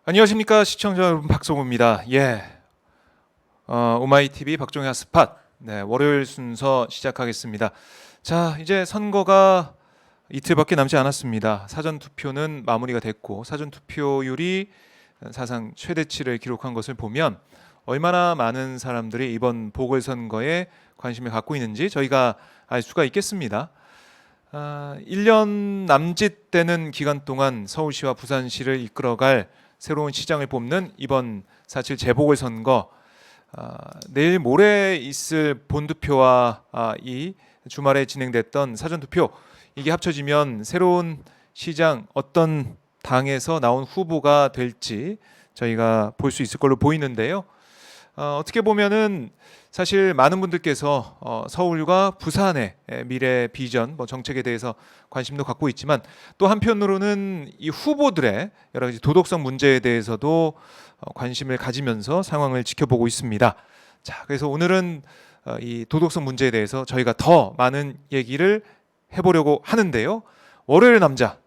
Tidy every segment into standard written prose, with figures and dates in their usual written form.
안녕하십니까 시청자 여러분, 박성호입니다. 오마이TV 박종희 핫스팟 월요일 순서 시작하겠습니다. 자, 이제 선거가 이틀밖에 남지 않았습니다. 사전투표는 마무리가 됐고 사전투표율이 사상 최대치를 기록한 것을 보면 얼마나 많은 사람들이 이번 보궐선거에 관심을 갖고 있는지 저희가 알 수가 있겠습니다. 1년 남짓되는 기간 동안 서울시와 부산시를 이끌어갈 새로운 시장을 뽑는 이번 4.7 재보궐선거, 내일 모레 있을 본투표와 이 주말에 진행됐던 사전투표, 이게 합쳐지면 새로운 시장, 어떤 당에서 나온 후보가 될지 저희가 볼 수 있을 걸로 보이는데요. 어떻게 보면은 사실 많은 분들께서 서울과 부산의 미래 비전, 정책에 대해서 관심도 갖고 있지만 또 한편으로는 이 후보들의 여러 가지 도덕성 문제에 대해서도 관심을 가지면서 상황을 지켜보고 있습니다. 자, 그래서 오늘은 이 도덕성 문제에 대해서 저희가 더 많은 얘기를 해보려고 하는데요. 월요일 남자,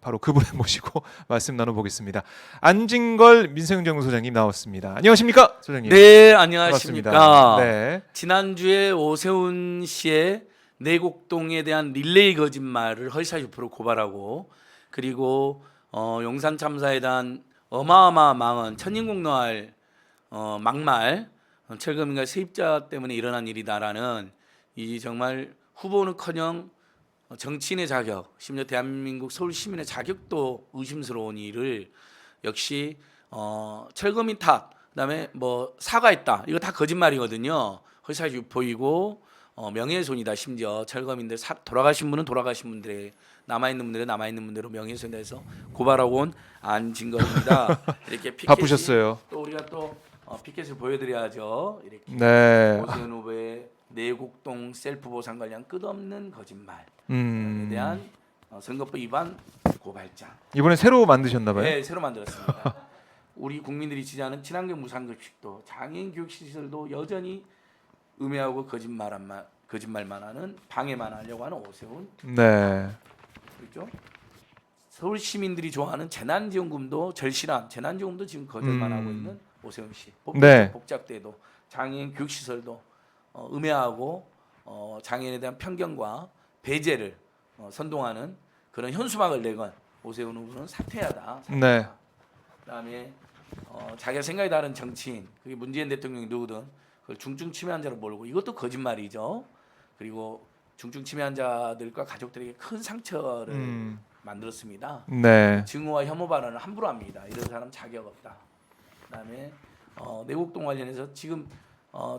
바로 그분을 모시고 말씀 나눠보겠습니다. 안진걸 민생연구소장님 나왔습니다. 안녕하십니까, 소장님? 네, 안녕하십니까. 반갑습니다. 네. 지난주에 오세훈 씨의 내곡동에 대한 릴레이 거짓말을 허위사실로 고발하고, 그리고 용산 참사에 대한 어마어마한 망언, 천인공노할 막말, 철거민과 세입자 때문에 일어난 일이다라는 이 정말 후보는커녕 정치인의 자격, 심지어 대한민국 서울 시민의 자격도 의심스러운 일을 역시 철거민 탓, 그다음에 뭐 사과했다, 이거 다 거짓말이거든요. 허위사실 유포이고 명예훼손이다. 심지어 철거민들 돌아가신 분은 돌아가신 분들의, 남아있는 분들은 남아있는 분대로 명예훼손에 대해서 고발하고 온 안진걸입니다. 이렇게 피켓이 바쁘셨어요. 또 우리가 또 피켓을 보여드려야죠. 이렇게 네. 오세훈 후보의 내곡동 셀프 보상 관련 끝없는 거짓말에 대한 선거법 위반 고발장. 이번에 새로 만드셨나봐요. 네, 새로 만들었습니다. 우리 국민들이 지지하는 친환경 무상급식도, 장애인 교육시설도 여전히 음해하고 거짓말만 하는, 방해만 하려고 하는 오세훈. 네. 그렇죠? 서울 시민들이 좋아하는 재난지원금도 절실한 재난지원금도 지금 거절만 하고 있는 오세훈 씨. 네. 복잡대도, 장애인 교육시설도 음해하고 장애인에 대한 편견과 배제를 선동하는 그런 현수막을 내건 오세훈 후보는 사퇴하다. 네. 그다음에 자기가 생각이 다른 정치인, 그게 문재인 대통령이 누구든 그걸 중증 치매 환자로 몰고, 이것도 거짓말이죠. 그리고 중증 치매 환자들과 가족들에게 큰 상처를 만들었습니다. 네. 증오와 혐오 발언을 함부로 합니다. 이런 사람 자격 없다. 그다음에 내곡동 관련해서 지금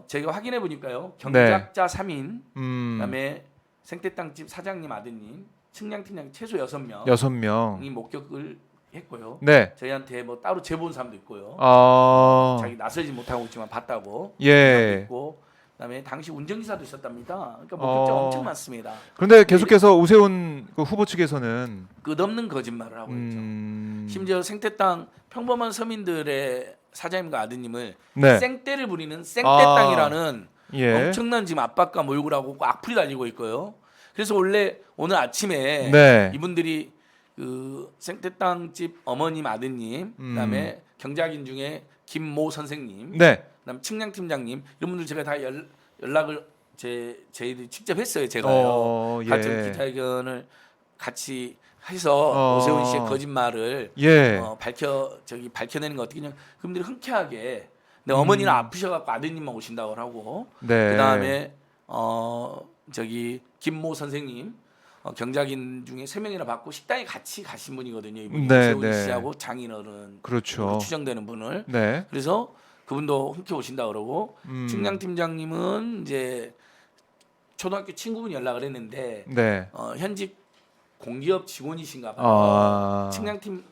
제가 확인해 보니까요, 경작자 3인, 그다음에 생태땅집 사장님 아드님, 측량팀장 최소 6명, 6명. 이 목격을 했고요. 네. 저희한테 뭐 따로 제보한 사람도 있고요. 자기 나서지 못하고 있지만 봤다고. 예. 있고, 그다음에 당시 운전기사도 있었답니다. 그러니까 목격자 엄청 많습니다. 그런데 계속해서 오세훈 그 후보 측에서는 끝없는 거짓말을 하고 있죠. 심지어 생태땅 평범한 서민들의 사장님과 아드님을 네. 생떼를 부리는 생떼땅이라는 예. 엄청난 지금 압박과 몰고 하고 악플이 달리고 있고요. 그래서 원래 오늘 아침에 네. 이분들이 그 생태땅집 어머님 아드님, 그다음에 경작인 중에 김모 선생님, 네. 그다음 측량팀장님, 이런 분들 제가 다 연락을 저희들이 직접 했어요. 제가요. 같은 예. 기자회견을 같이 해서 오세훈 씨의 거짓말을 예. 밝혀내는 거 어떻게 그냥 그분들이 흔쾌하게. 근데 어머니는 아프셔갖고 아드님만 오신다고 하고, 네. 그다음에 김모 선생님 경작인 중에 3명이나 받고 식당에 같이 가신 분이거든요. 이분이 네, 오세훈 네. 씨하고 장인어른, 그렇죠. 추정되는 분을. 네. 그래서 그분도 흔쾌 오신다 그러고, 측량팀장님은 이제 초등학교 친구분 연락을 했는데 네. 현직 공기업 직원이신가 봐요. 아. 측량팀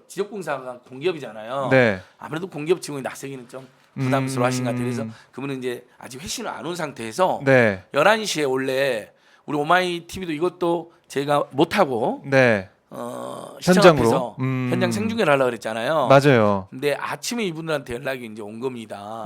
지적공사가 공기업이잖아요. 네. 아무래도 공기업 직원이 낯서기는 좀 부담스러워하신 것 같아요. 그래서 그분은 이제 아직 회신을 안 온 상태에서 네. 11시에 원래 우리 오마이TV도 이것도 제가 못하고 네. 시청 현장으로? 앞에서 현장 생중계를 하려고 그랬잖아요. 맞아요. 근데 아침에 이분들한테 연락이 이제 온 겁니다.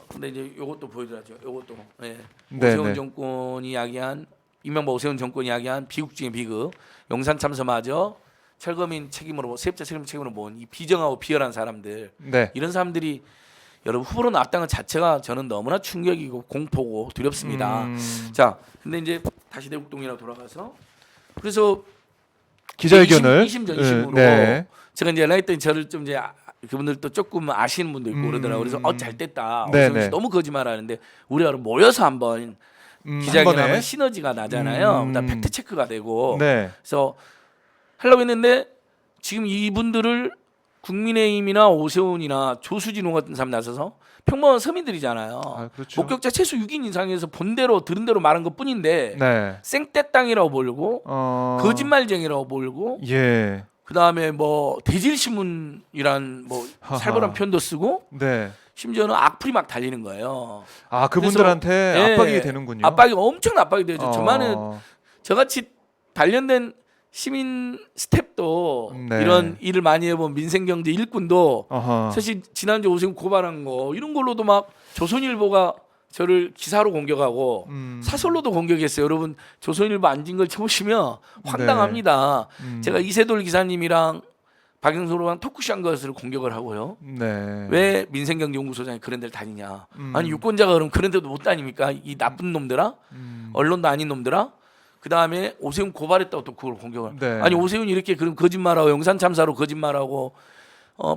근데 이제 요것도 보여드려야죠. 요것도 네, 오세훈 네. 정권이 이야기한, 이명박 오세훈 정권이 이야기한 비극 중의 비극, 용산 참사마저 철거민 책임으로 세입자 책임으로 모은 이 비정하고 비열한 사람들 네. 이런 사람들이 여러분 후보로 나왔다는 것 자체가 저는 너무나 충격이고 공포고 두렵습니다. 자, 근데 이제 다시 내국동이라 돌아가서 그래서 기자회견을 이심전심으로 네. 제가 이제 연락 했더니 저를 좀 이제 그분들 또 조금 아시는 분도 있고 그러더라고요. 그래서 잘 됐다. 네, 오세훈 씨 네. 너무 거짓말하는데 우리가 모여서 한번 한 기자회견하면 번에? 시너지가 나잖아요. 그다음 팩트 체크가 되고 네. 그래서 하려고 했는데 지금 이분들을 국민의힘이나 오세훈이나 조수진호 같은 사람 나서서 평범한 서민들이잖아요. 아, 그렇죠. 목격자 최소 6인 이상에서 본 대로 들은 대로 말한 것 뿐인데 네. 생떼땅이라고 몰고 거짓말쟁이라고 몰고 예. 그다음에 뭐 대질신문이란 뭐 하하. 살벌한 표현도 쓰고 네. 심지어는 악플이 막 달리는 거예요. 아, 그분들한테 그래서, 압박이 예, 되는군요. 압박이 엄청 압박이 되죠. 저만은 어. 저같이 단련된 시민 스텝도 네. 이런 일을 많이 해본 민생경제 일꾼도 어허. 사실 지난주 오세훈 고발한 거 이런 걸로도 막 조선일보가 저를 기사로 공격하고 사설로도 공격했어요. 여러분 조선일보 앉은 걸 쳐보시면 황당합니다. 제가 이세돌 기사님이랑 박영선호랑 토크쇼 한 것을 공격을 하고요. 네. 왜 민생경제연구소장이 그런 데를 다니냐. 아니 유권자가 그럼 그런 데도 못 다닙니까? 이 나쁜 놈들아? 언론도 아닌 놈들아? 그 다음에 오세훈 고발했다고 또 그걸 공격을. 네. 아니 오세훈이 이렇게 그런 거짓말하고 영산 참사로 거짓말하고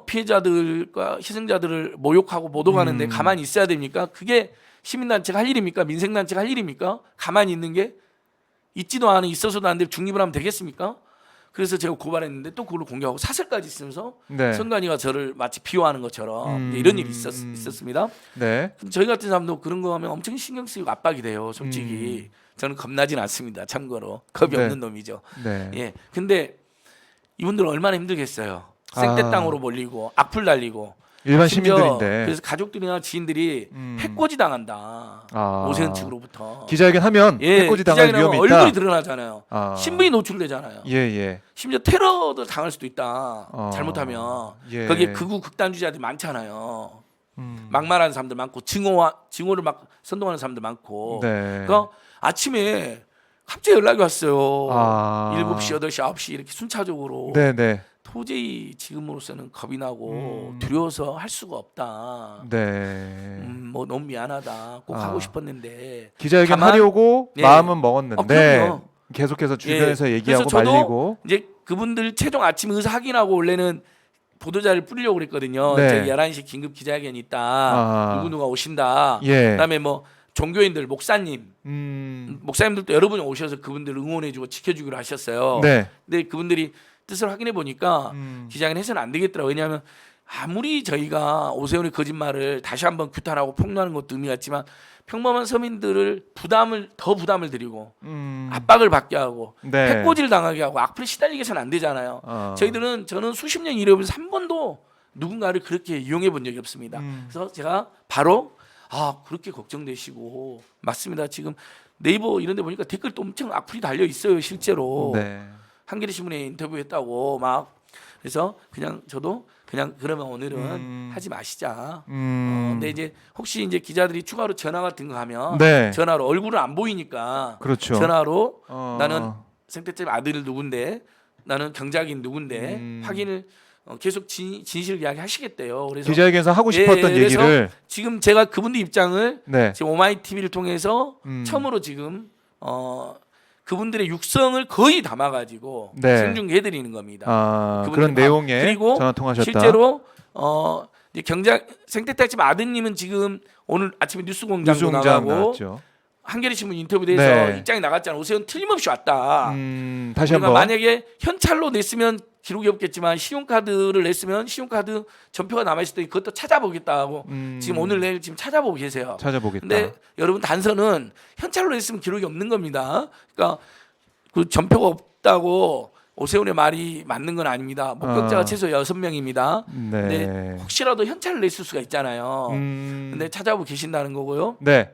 피해자들과 희생자들을 모욕하고 모독하는데 가만히 있어야 됩니까? 그게 시민단체가 할 일입니까? 민생단체가 할 일입니까? 가만히 있는 게 있지도 않은 있어서도 안 될 중립을 하면 되겠습니까? 그래서 제가 고발했는데 또 그걸 공개하고 사설까지 쓰면서 네. 선관위가 저를 마치 비호하는 것처럼 이런 일이 있었습니다. 네. 저희 같은 사람도 그런 거 하면 엄청 신경 쓰이고 압박이 돼요. 솔직히 저는 겁나진 않습니다. 참고로 겁이 네. 없는 놈이죠. 네. 예. 근데 이분들 얼마나 힘들겠어요. 생떼땅으로 몰리고 악플 달리고 일반 심지어 시민들인데. 그래서 가족들이나 지인들이 해코지 당한다. 오세훈 측으로부터. 기자회견 하면 해코지 당할 기자회견 위험이 있다. 얼굴이 드러나잖아요. 아. 신분이 노출되잖아요. 예, 예. 심지어 테러도 당할 수도 있다. 잘못하면 예. 거기에 극우 극단주의자들이 많잖아요. 막말하는 사람들 많고 증오를 막 선동하는 사람들 많고. 네. 그러니까 아침에 갑자기 연락이 왔어요. 아. 7시, 8시, 9시 이렇게 순차적으로. 네, 네. 도저히 지금으로서는 겁이 나고 두려워서 할 수가 없다. 네. 뭐 너무 미안하다. 꼭 하고 싶었는데. 기자회견 다만- 하려고 예. 마음은 먹었는데 그럼요. 계속해서 주변에서 예. 얘기하고 그래서 저도 말리고. 이제 그분들 최종 아침 의사 확인하고 원래는 보도자를 뿌리려고 그랬거든요. 네. 저기 11시 긴급 기자회견이 있다. 아. 누구누가 오신다. 예. 그다음에 뭐 종교인들 목사님 목사님들도 여러분이 오셔서 그분들 응원해주고 지켜주기로 하셨어요. 네. 근데 그분들이 뜻을 확인해 보니까 기자회견 해서는 안 되겠더라고요. 왜냐하면 아무리 저희가 오세훈의 거짓말을 다시 한번 규탄하고 폭로하는 것도 의미가 있지만 평범한 서민들을 더 부담을 드리고 압박을 받게 하고 네. 해코지를 당하게 하고 악플에 시달리게 해서는 안 되잖아요. 저는 수십 년 일해보면서 한 번도 누군가를 그렇게 이용해 본 적이 없습니다. 그래서 제가 바로 그렇게 걱정되시고 맞습니다. 지금 네이버 이런 데 보니까 댓글도 엄청 악플이 달려 있어요. 실제로. 네. 한겨레 신문에 인터뷰했다고 막 그래서 그냥 저도 그냥 그러면 오늘은 하지 마시자. 근데 이제 혹시 이제 기자들이 추가로 전화 같은 거 하면 네. 전화로 얼굴을 안 보이니까 그렇죠. 전화로 나는 생태집 아들 누군데 나는 경작인 누군데 확인을 계속 진실 이야기 하시겠대요. 그래서 기자회견에서 하고 싶었던 그래서 얘기를 지금 제가 그분들 입장을 네. 지금 오마이 TV를 통해서 처음으로 지금 그분들의 육성을 거의 담아가지고 네. 생중계해드리는 겁니다. 그런 그분들 내용에 그리고 전화 통하셨다. 실제로 이제 경작 생태딸집 아드님은 지금 오늘 아침에 뉴스공장도 뉴스공장 나가고 나왔죠. 한겨레 신문 인터뷰에서 네. 입장이 나갔잖아요. 오세훈 틀림없이 왔다. 다시 우리가 한번 만약에 현찰로 냈으면 기록이 없겠지만 신용카드를 냈으면 신용카드 전표가 남아있을 때 그것도 찾아보겠다 하고 지금 오늘 내일 지금 찾아보고 계세요. 찾아보겠다. 근데 여러분 단서는 현찰로 냈으면 기록이 없는 겁니다. 그러니까 그 전표가 없다고 오세훈의 말이 맞는 건 아닙니다. 목격자가 최소 6명입니다. 네. 근데 혹시라도 현찰을 냈을 수가 있잖아요. 근데 찾아보고 계신다는 거고요. 네.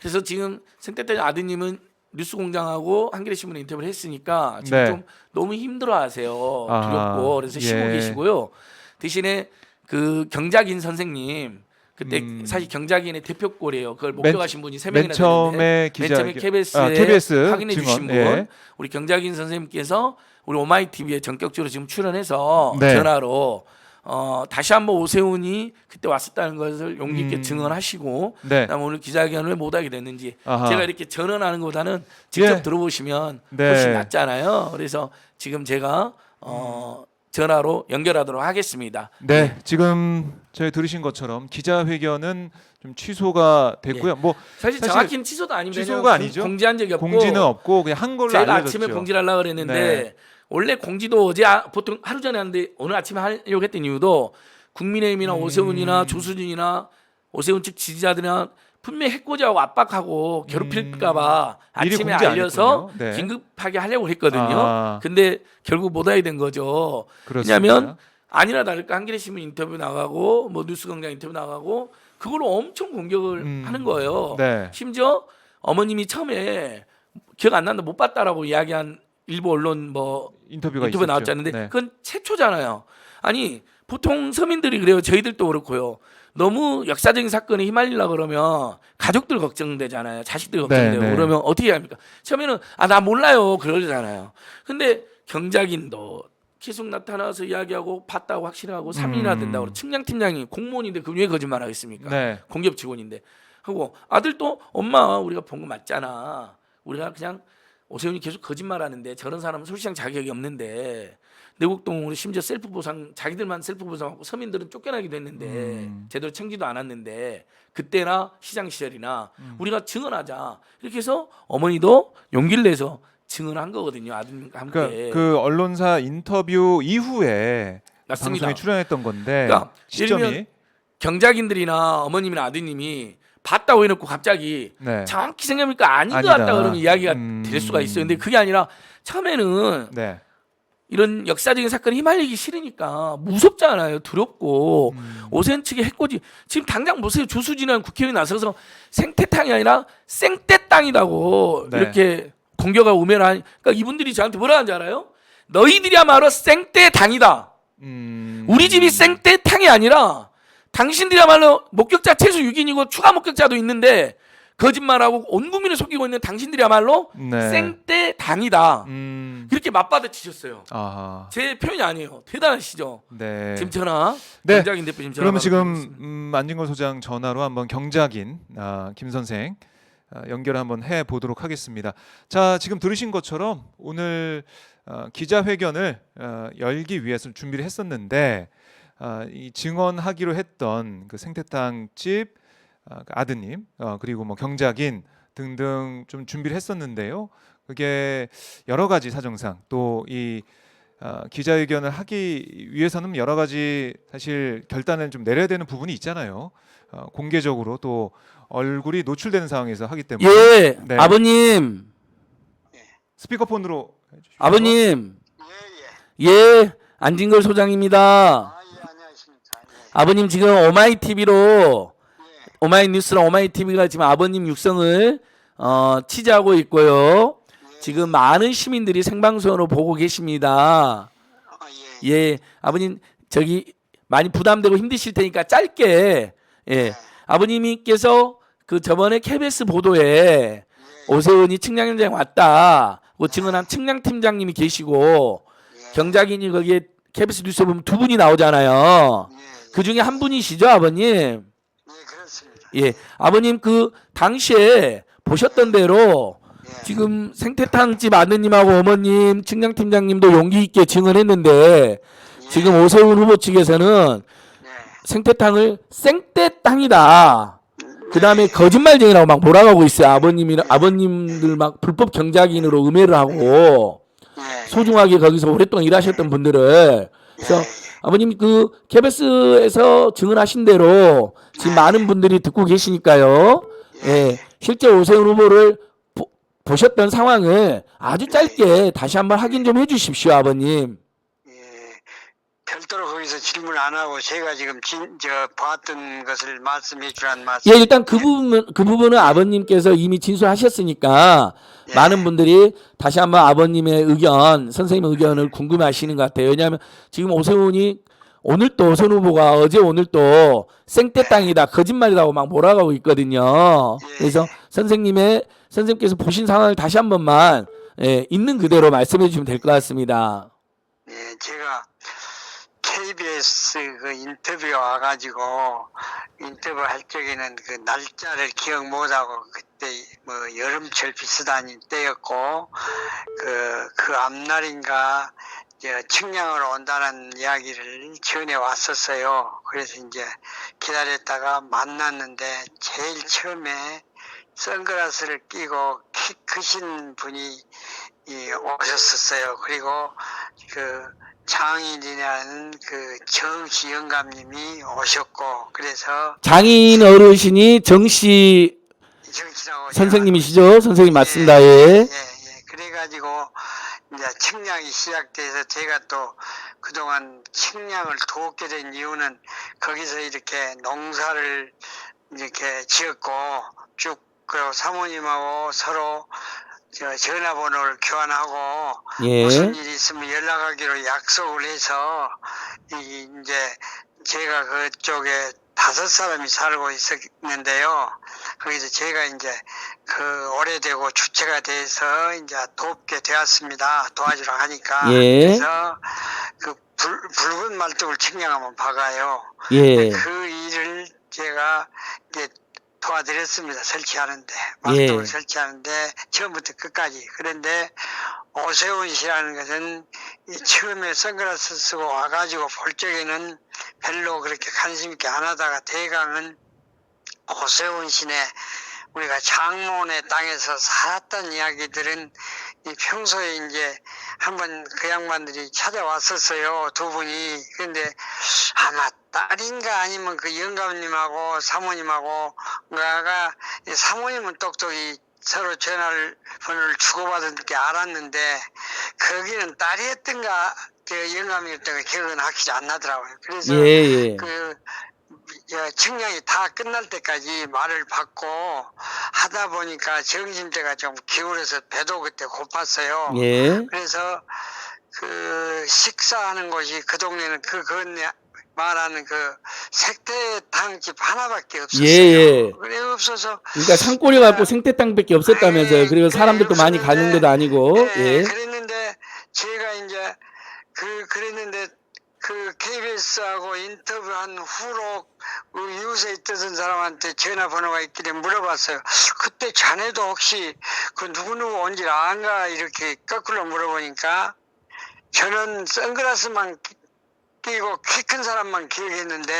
그래서 지금 생태딸 아드님은 뉴스공장하고 한겨레 신문에 인터뷰를 했으니까 지금 네. 좀 너무 힘들어하세요. 두렵고 그래서 쉬고 예. 계시고요. 대신에 그 경작인 선생님 그때 사실 경작인의 대표꼴이에요. 그걸 목격하신 분이 3명이나 맨 처음에 되는데 기자 맨 처음에 KBS에 KBS 확인해 주신 분 예. 우리 경작인 선생님께서 우리 오마이TV에 전격적으로 지금 출연해서 네. 전화로 다시 한번 오세훈이 그때 왔었다는 것을 용기 있게 증언하시고 네. 그다음에 오늘 기자회견을 왜 못하게 됐는지 아하. 제가 이렇게 전언하는 것보다는 직접 예. 들어보시면 네. 훨씬 낫잖아요. 그래서 지금 제가 전화로 연결하도록 하겠습니다. 네, 지금 저희 들으신 것처럼 기자회견은 좀 취소가 됐고요. 뭐 사실 정확히는 취소도 아닙니다. 취소가 아니죠. 공지한 적이 없고 공지는 없고 그냥 한 걸로 제가 알려졌죠. 아침에 공지를 하려고 그랬는데 네. 원래 공지도 어제 보통 하루 전에 하는데 오늘 아침에 하려고 했던 이유도 국민의힘이나 오세훈이나 조수진이나 오세훈 측 지지자들이나 분명히 해코지하고 압박하고 괴롭힐까봐 미리 아침에 공지 안 알려서 했군요. 네. 긴급하게 하려고 했거든요. 아. 근데 결국 못 하게 된 거죠. 그렇습니다. 왜냐하면 아니나 다를까 한겨레 신문 인터뷰 나가고 뭐 뉴스공장 인터뷰 나가고 그걸로 엄청 공격을 하는 거예요. 네. 심지어 어머님이 처음에 기억 안 난다 못 봤다라고 이야기한 일부 언론 뭐 인터뷰가 인터뷰 있었죠. 나왔잖아요. 근데 네. 그건 최초잖아요. 아니 보통 서민들이 그래요. 저희들도 그렇고요. 너무 역사적인 사건에 휘말리려 그러면 가족들 걱정되잖아요. 자식들 걱정되고 네, 네. 그러면 어떻게 합니까? 처음에는 나 몰라요 그러잖아요. 근데 경작인도 계속 나타나서 이야기하고 봤다고 확신하고 3일이나 된다고 그러고 측량 팀장이 공무원인데 그 왜 거짓말 하겠습니까? 네. 공기업 직원인데 하고 아들도 엄마 우리가 본 거 맞잖아. 우리가 그냥 오세훈이 계속 거짓말하는데 저런 사람은 솔직한 자격이 없는데 내곡동 우리 심지어 셀프 보상 자기들만 셀프 보상하고 서민들은 쫓겨나기도 했는데 제대로 챙기도 않았는데 그때나 시장 시절이나 우리가 증언하자 이렇게 해서 어머니도 용기를 내서 증언한 거거든요. 아들과 함께. 그러니까 그 언론사 인터뷰 이후에 맞습니다. 방송에 출연했던 건데 그러니까 예를 시점이 들면 경작인들이나 어머님이나 아드님이 봤다고 해놓고 갑자기 네. 정확히 생각하니까 아닌 것 아니다. 같다 그러면 이야기가 될 수가 있어요. 근데 그게 아니라 처음에는 네. 이런 역사적인 사건에 휘말리기 싫으니까 무섭잖아요. 두렵고 오세훈 측의 해코지 지금 당장 보세요. 조수진이라는 국회의원이 나서서 생태탕이 아니라 생떼땅이라고 네. 이렇게 공격하고 우면하니 그러니까 이분들이 저한테 뭐라 하는지 알아요? 너희들이야말로 생떼당이다. 우리 집이 생떼탕이 아니라 당신들이야말로 목격자 최소 6인이고 추가 목격자도 있는데 거짓말하고 온 국민을 속이고 있는 당신들이야말로 네. 생떼당이다. 이렇게 맞받아치셨어요. 아하. 제 표현이 아니에요. 대단하시죠. 네. 지금 전화 네. 경작인 대표님 전화. 그러면 받고 있습니다. 지금 안진걸 소장 전화로 한번 경작인 김 선생 연결 한번 해 보도록 하겠습니다. 자, 지금 들으신 것처럼 오늘 기자회견을 열기 위해서 준비를 했었는데 이 증언하기로 했던 그 생태탕 집 아드님 그리고 뭐 경작인 등등 좀 준비를 했었는데요. 그게 여러 가지 사정상 또 이 기자회견을 하기 위해서는 여러 가지 사실 결단을 좀 내려야 되는 부분이 있잖아요. 공개적으로 또 얼굴이 노출되는 상황에서 하기 때문에 예, 네. 아버님, 스피커폰으로 해주시죠. 아버님, 예, 예. 예, 안진걸 소장입니다. 예, 안녕하십니까. 예, 아버님 지금 오마이TV로 예. 오마이뉴스랑 오마이TV가 지금 아버님 육성을 취재하고 있고요. 지금 많은 시민들이 생방송으로 보고 계십니다. 예. 예, 아버님 저기 많이 부담되고 힘드실 테니까 짧게 예, 아버님께서 그 저번에 KBS 보도에 오세훈이 측량 현장에 왔다. 그 증언한 측량 팀장님이 계시고 경작인이 거기에 KBS 뉴스에 보면 두 분이 나오잖아요. 그 중에 한 분이시죠, 아버님? 예, 그렇습니다. 예, 아버님 그 당시에 보셨던 대로 예. 지금 생태탕집 아드님하고 어머님 측량 팀장님도 용기 있게 증언했는데 지금 오세훈 후보 측에서는 예. 생태탕을 생떼땅이다. 그 다음에 거짓말쟁이라고 막 몰아가고 있어요. 아버님들 막 불법 경작인으로 음해를 하고 예. 소중하게 거기서 오랫동안 일하셨던 분들을 그래서 아버님 그 KBS에서 증언하신 대로 지금 많은 분들이 듣고 계시니까요. 예, 실제 오세훈 후보를 보셨던 상황을 아주 짧게 다시 한번 확인 좀 해주십시오, 아버님. 예. 별도로 거기서 질문 안 하고 제가 지금 봤던 것을 말씀해 주란 말씀. 예, 일단 그 부분은 아버님께서 이미 진술하셨으니까 예. 많은 분들이 다시 한번 아버님의 의견, 선생님의 의견을 궁금해하시는 것 같아요. 왜냐하면 지금 오세훈이 오늘 또 선 후보가 어제 오늘 또 생떼 땅이다 거짓말이라고 막 몰아가고 있거든요. 예. 그래서 선생님께서 보신 상황을 다시 한 번만 있는 그대로 말씀해 주시면 될 것 같습니다. 예, 제가 KBS 그 인터뷰 와가지고 인터뷰할 적에는 그 날짜를 기억 못하고 그때 뭐 여름철 비슷한 때였고 그 앞날인가 측량으로 온다는 이야기를 전해 왔었어요. 그래서 이제 기다렸다가 만났는데 제일 처음에 선글라스를 끼고 키 크신 분이 오셨었어요. 그리고 그 장인이라는 그 정씨 영감님이 오셨고 그래서 장인 어르신이 정씨 정씨라고 선생님이시죠? 선생님 맞습니다. 예. 그래가지고 이제 측량이 시작돼서 제가 또 그동안 측량을 돕게 된 이유는 거기서 이렇게 농사를 이렇게 지었고 쭉 그 사모님하고 서로 전화번호를 교환하고 예. 무슨 일이 있으면 연락하기로 약속을 해서 이제 제가 그쪽에 5사람이 살고 있었는데요. 거기서 제가 이제 그 오래되고 주체가 돼서 이제 돕게 되었습니다. 도와주러 하니까. 예. 그래서 그 붉은 말뚝을 측량하면 박아요. 예. 그 일을 제가 이제 도와드렸습니다. 설치하는데 말뚝을 예. 설치하는데 처음부터 끝까지. 그런데 오세훈 씨라는 것은 처음에 선글라스 쓰고 와가지고 볼 적에는 별로 그렇게 관심 있게 안 하다가 대강은 오세훈 씨네 우리가 장모네 땅에서 살았던 이야기들은 평소에 이제 한번 그 양반들이 찾아왔었어요. 두 분이. 근데 아마 딸인가 아니면 그 영감님하고 사모님하고가 사모님은 똑똑히 서로 전화번호를 주고받은 게 알았는데 거기는 딸이었던가 영감이었던가 기억은 확실히 안 나더라고요. 그래서 예. 그 측량이 다 끝날 때까지 말을 받고 하다 보니까 정신대가 좀 기울어서 배도 그때 고팠어요. 예. 그래서 그 식사하는 곳이 그 동네는 그 건네 말하는 그 색태탕집 하나밖에 없었어요. 예. 그래 없어서 그러니까 산골에 갖고 생태 땅밖에 없었다면서요. 그리고 사람들도 많이 가는 데도 아니고. 예. 그랬는데 제가 이제 그랬는데 그 KBS하고 인터뷰한 후로 그 이웃에 있던 사람한테 전화번호가 있길래 물어봤어요. 그때 자네도 혹시 그 누구누구 온지 안가 이렇게 거꾸로 물어보니까 저는 선글라스만 끼고 키 큰 사람만 기억했는데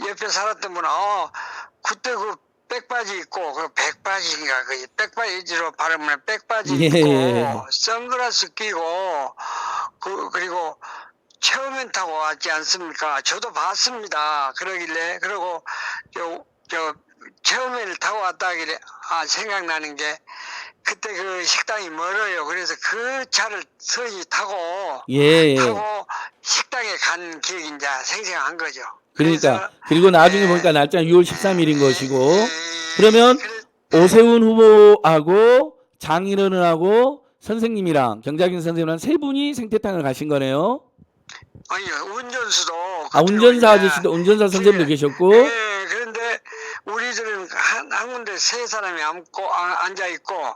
옆에 살았던 분은 그때 그 백바지 입고 그 백바지인가 그 백바지로 발음을 백바지 예. 입고 선글라스 끼고 그리고 처음엔 타고 왔지 않습니까? 저도 봤습니다. 그러길래 그리고 저 처음에 타고 왔다 하길래 생각나는 게 그때 그 식당이 멀어요. 그래서 그 차를 서히 타고 식당에 간 기억이 이제 생생한 거죠. 그러니까 그리고 나중에 보니까 날짜는 6월 13일인 것이고 그러면 오세훈 후보하고 장인어른하고 선생님이랑 경자긴 선생님이랑 세 분이 생태탕을 가신 거네요. 아니요, 운전수도 운전사 아저씨도 운전사 선생님도 계셨고. 예, 그런데 우리들은 한 군데 세 사람이 앉아 있고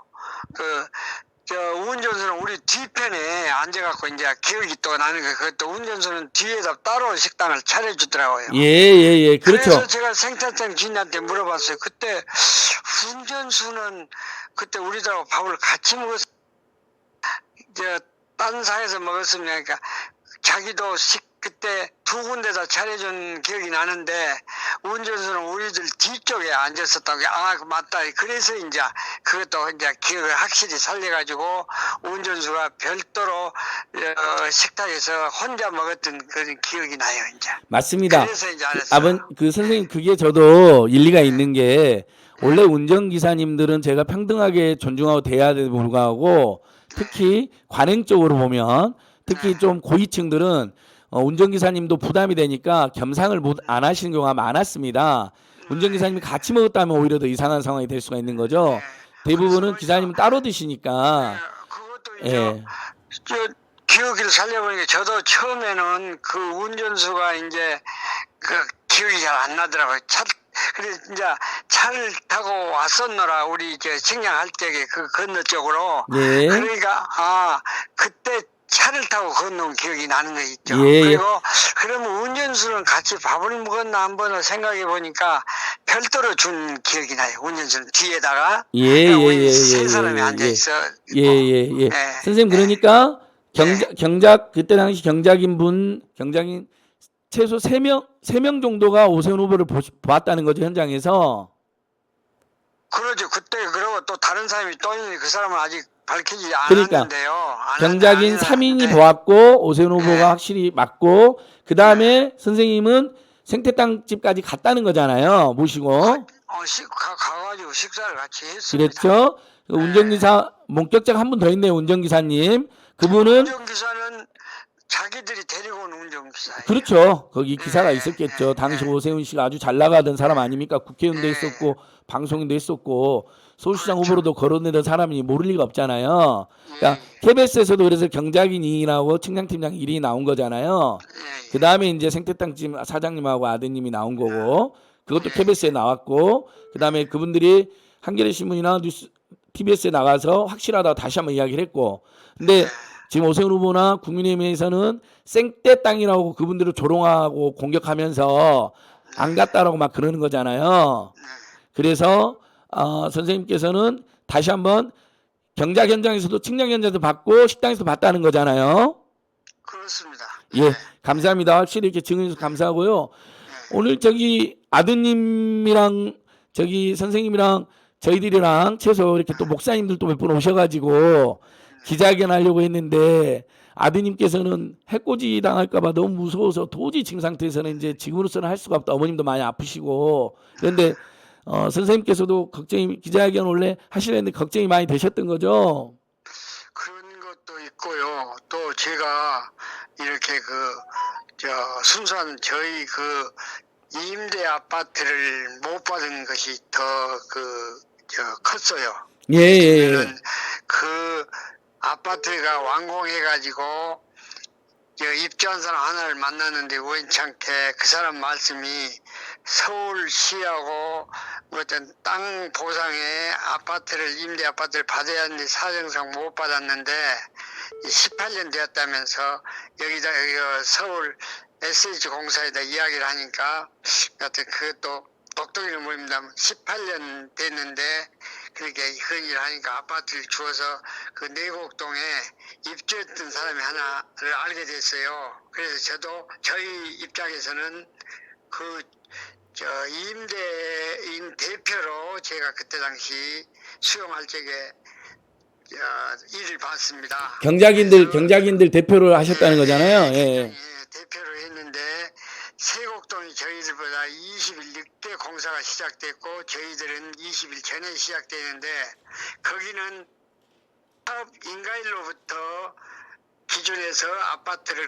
운전수는 우리 뒤편에 앉아갖고 이제 기억이 또 나는 거 그것도 운전수는 뒤에다 따로 식당을 차려주더라고요. 예, 그렇죠. 그래서 제가 생태탕 주인한테 물어봤어요. 그때 운전수는 그때 우리들하고 밥을 같이 먹었어. 딴 상에서 먹었으면 그러니까 자기도 그때 두 군데다 차려준 기억이 나는데 운전수는 우리들 뒤쪽에 앉았었다고. 맞다. 그래서 이제 그것도 이제 기억을 확실히 살려가지고 운전수가 별도로 식탁에서 혼자 먹었던 그런 기억이 나요. 이제 맞습니다. 그래서 이제 알았어요. 그 선생님 그게 저도 일리가 있는 게 원래 운전기사님들은 제가 평등하게 존중하고 대해야 불구하고 특히 관행 쪽으로 보면 특히 좀 고위층들은 운전기사님도 부담이 되니까 겸상을 안 하시는 경우가 많았습니다. 운전기사님이 같이 먹었다면 오히려 더 이상한 상황이 될 수가 있는 거죠. 대부분은 기사님은 따로 드시니까. 그것도 이제 기억을 살려보니까 저도 처음에는 그 운전수가 이제 그 기억이 잘 안 나더라고요. 그래서 이제 차를 타고 왔었노라 우리 저 측량할 적에 그 건너쪽으로. 예. 그러니까 그때 차를 타고 건너온 기억이 나는 거 있죠. 예, 예. 그리고 그러면 운전수는 같이 밥을 먹었나 한번 생각해 보니까 별도로 준 기억이 나요. 운전수는 뒤에다가 세 사람이 앉아 있어. 예. 선생님 그러니까 경작 그때 당시 경작인 최소 3명 정도가 오세훈 후보를 보았다는 거죠, 현장에서. 그러죠. 그때 그러고 또 다른 사람이 또 있는데 그 사람은 아직 밝히지 그러니까 않았는데요. 경작인 3인이 네. 보았고 오세훈 후보가 확실히 맞고 그다음에 선생님은 생태땅집까지 갔다는 거잖아요. 모시고. 가가지고 식사를 같이 했습니다. 그렇죠. 운전기사 목격자가 한 분 더 있네요. 운전기사님. 그분은 운전기사는 자기들이 데리고 온 운전기사예요. 그렇죠. 거기 기사가 네, 있었겠죠. 네, 당시 네. 오세훈 씨가 아주 잘 나가던 사람 아닙니까? 국회의원도 네. 했었고 방송인도 했었고 서울시장 그렇죠. 후보로도 거론되던 사람이 모를 리가 없잖아요. 그러니까 예, KBS에서도 그래서 경작인 2인하고 측량팀장 1인이 나온 거잖아요. 예. 그 다음에 이제 생태땅집 사장님하고 아드님이 나온 거고 그것도 네. KBS에 나왔고 그 다음에 그분들이 한겨레 신문이나 뉴스 TBS에 나가서 확실하다고 다시 한번 이야기를 했고 근데 지금 오세훈 후보나 국민의힘에서는 생떼 땅이라고 그분들을 조롱하고 공격하면서 안 갔다라고 막 그러는 거잖아요. 그래서 선생님께서는 다시 한번 경작 현장에서도 측량 현장에서 받고 식당에서 봤다는 거잖아요. 그렇습니다. 예, 감사합니다. 확실히 이렇게 증언해서 감사하고요. 오늘 저기 아드님이랑 저기 선생님이랑 저희들이랑 최소 이렇게 또 목사님들 또 몇 분 오셔가지고 기자회견 하려고 했는데 아드님께서는 해코지 당할까봐 너무 무서워서 도저히 지금 상태에서는 이제 지금으로서는 할 수가 없다. 어머님도 많이 아프시고 그런데 선생님께서도 걱정이 기자회견 원래 하시려는데 걱정이 많이 되셨던 거죠? 그런 것도 있고요. 또 제가 이렇게 순수한 저희 임대 아파트를 못 받은 것이 더 컸어요. 예. 왜냐면 그 아파트가 완공해가지고 입주한 사람 하나를 만났는데 우연찮게 그 사람 말씀이 서울시하고 어떤 땅 보상에 임대 아파트를 받아야 하는데 사정상 못 받았는데 18년 되었다면서 여기다 서울 SH공사에다 이야기를 하니까 여튼 그것도 독특이는 모릅니다. 18년 됐는데 그렇게 그런 일을 하니까 아파트를 주어서 그 내곡동에 입주했던 사람이 하나를 알게 됐어요. 그래서 저도 저희 입장에서는 임대인 대표로 제가 그때 당시 수용할 적에 일을 봤습니다. 경작인들 대표를 하셨다는 거잖아요. 예. 대표로 했는데 세곡동이 저희들보다 20일 늦게 공사가 시작됐고 저희들은 20일 전에 시작되는데 거기는 사업 인가일로부터 기준에서 아파트를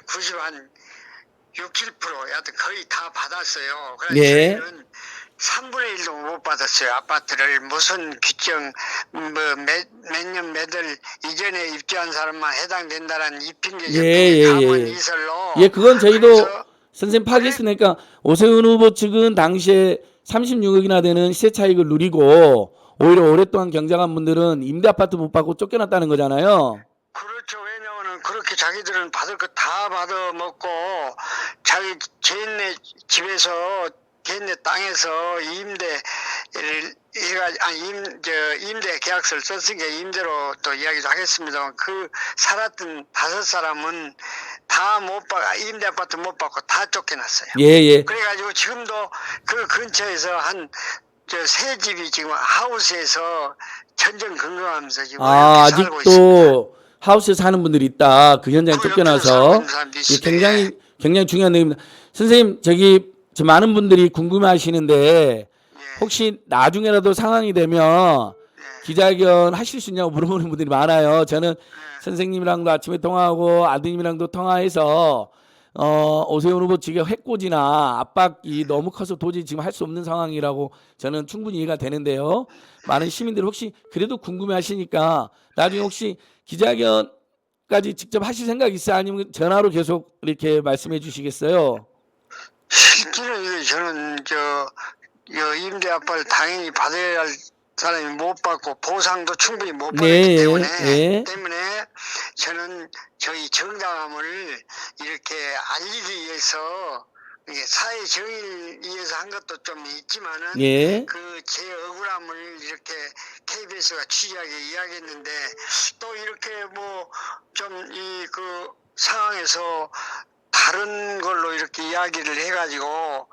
6, 7% 여하튼 거의 다 받았어요. 그래서 저희는 3분의 1도 못 받았어요. 아파트를 무슨 규정 몇 년 몇월 이전에 입주한 사람만 해당된다는 이 핑계적인 감언 이설로 그건 저희도 선생님 파악했으니까 오세훈 후보 측은 당시에 36억이나 되는 시세 차익을 누리고 오히려 오랫동안 경작한 분들은 임대 아파트 못 받고 쫓겨났다는 거잖아요. 그렇죠. 왜냐하면 그렇게 자기들은 받을 거 다 받아 먹고 자기 쟤네 집에서 걔네 땅에서 임대 계약서를 썼으니까 임대로 또 이야기도 하겠습니다만 그 살았던 5사람은 다 임대 아파트 못 받고 다 쫓겨났어요. 예. 그래가지고 지금도 그 근처에서 새 집이 지금 하우스에서 전전긍긍하면서 지금 살고 있습니다. 아직도 하우스에 사는 분들이 있다. 그 현장에 쫓겨나서 굉장히 중요한 내용입니다. 선생님 저 많은 분들이 궁금해하시는데 혹시 나중에라도 상황이 되면 기자회견 하실 수 있냐고 물어보는 분들이 많아요. 저는 선생님이랑도 아침에 통화하고 아드님이랑도 통화해서 오세훈 후보 측의 해코지나 압박이 너무 커서 도저히 지금 할 수 없는 상황이라고 저는 충분히 이해가 되는데요. 많은 시민들이 혹시 그래도 궁금해하시니까 나중에 혹시 기자회견 까지 직접 하실 생각 있어요? 아니면 전화로 계속 이렇게 말씀해 주시겠어요? 실제로 이게 저는 임대 아파를 당연히 받아야 할 사람이 못 받고 보상도 충분히 못 받았기 네, 때문에 저는 저희 정당함을 이렇게 알리기 위해서 이게 사회 정의를 위해서 한 것도 좀 있지만은 예. 그 제 억울함을 이렇게 KBS가 취재하게 이야기했는데 또 이렇게 뭐 좀 이 그 상황에서 다른 걸로 이렇게 이야기를 해가지고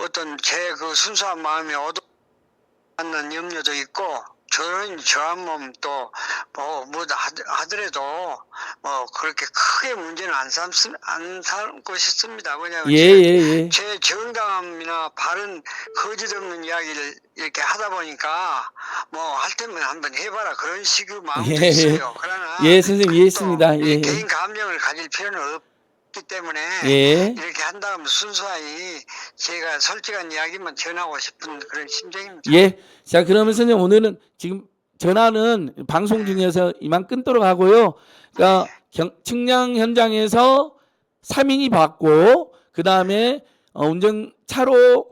어떤 제 그 순수한 마음에 얻어맞는 염려도 있고 저한 몸 또 뭐 하더라도 뭐 그렇게 크게 문제는 안 삼고 싶습니다. 왜냐하면 예. 제 정당함이나 바른 거짓 없는 이야기를 이렇게 하다 보니까 뭐 할 때면 한번 해봐라 그런 식의 마음도 예. 있어요. 그러나 예, 선생님 이해했습니다. 또 예. 개인 감정을 가질 필요는 없기 때문에 예. 이렇게 한다면 순수하게 제가 솔직한 이야기만 전하고 싶은 그런 심정입니다. 예. 자, 그러면 선생님 오늘은 지금 전화는 방송 중에서 이만 끊도록 하고요. 그러니까 측량 현장에서 3인이 받고 그다음에 운전차로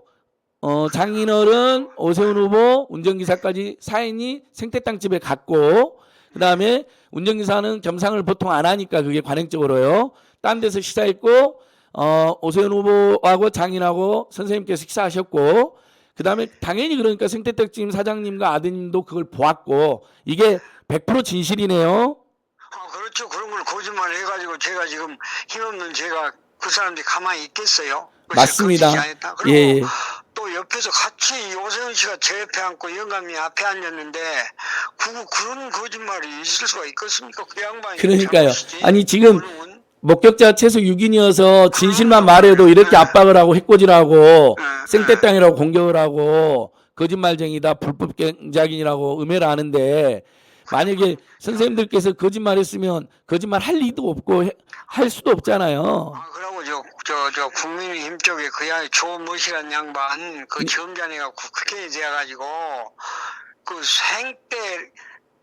장인어른, 오세훈 후보, 운전기사까지 4인이 생태땅 집에 갔고 그다음에 운전기사는 겸상을 보통 안 하니까 그게 관행적으로요. 딴 데서 식사했고 오세훈 후보하고 장인하고 선생님께서 식사하셨고 그다음에 당연히 그러니까 생태떡집 사장님과 아드님도 그걸 보았고 이게 100% 진실이네요. 그렇죠. 그런 걸 거짓말 해가지고 제가 지금 힘없는 제가 그 사람들이 가만히 있겠어요? 맞습니다. 그리고 예. 또 옆에서 같이 오세훈 씨가 제 옆에 앉고 영감이 앞에 앉았는데 그런 거짓말이 있을 수가 있겠습니까? 그 양반이 그러니까요. 잘못이지. 아니 지금 그거는 목격자 최소 6인이어서 진실만 말해도 이렇게 압박을 하고 해코지하고 생태 땅이라고 공격을 하고 거짓말쟁이다 불법 경작인이라고 음해를 하는데 만약에 선생님들께서 거짓말했으면 거짓말 할 리도 없고 할 수도 없잖아요. 그러고 저 국민의힘 쪽에 그 양이 조머시란 양반 그 점잖이가 국회에 돼가지고 그 생태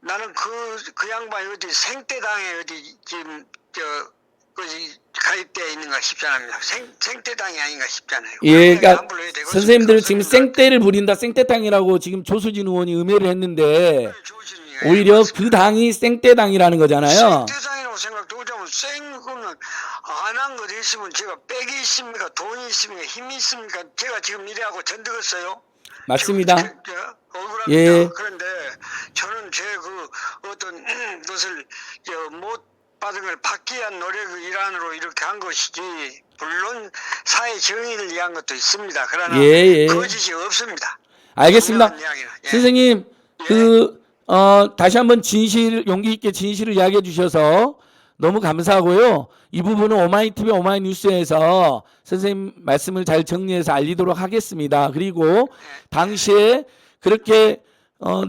나는 그 양반이 어디 생태당에 어디 지금 가입되어 있는가 싶지 않습니다. 생태당이 아닌가 싶잖아요. 예, 그러니까 선생님들 지금 생떼를 부린다, 생떼당이라고 지금 조수진 의원이 음해를 했는데 오히려 그 당이 생떼당이라는 거잖아요. 생태당이라고 생각도 하자면 생거는 안 한 것 있으면 제가 백이 있습니까? 돈이 있습니까? 힘이 있습니까? 제가 지금 이래하고 전득했어요. 맞습니다. 억울합니다. 예. 그런데 저는 제 그 어떤 것을 못 받은 걸 받기 위한 노력의 일환으로 이렇게 한 것이지 물론 사회 정의를 위한 것도 있습니다. 그러나 예. 거짓이 없습니다. 알겠습니다. 분명한 이야기는. 예. 선생님 다시 한번 용기 있게 진실을 이야기해 주셔서 너무 감사하고요. 이 부분은 오마이TV 오마이뉴스에서 선생님 말씀을 잘 정리해서 알리도록 하겠습니다. 그리고 당시에 그렇게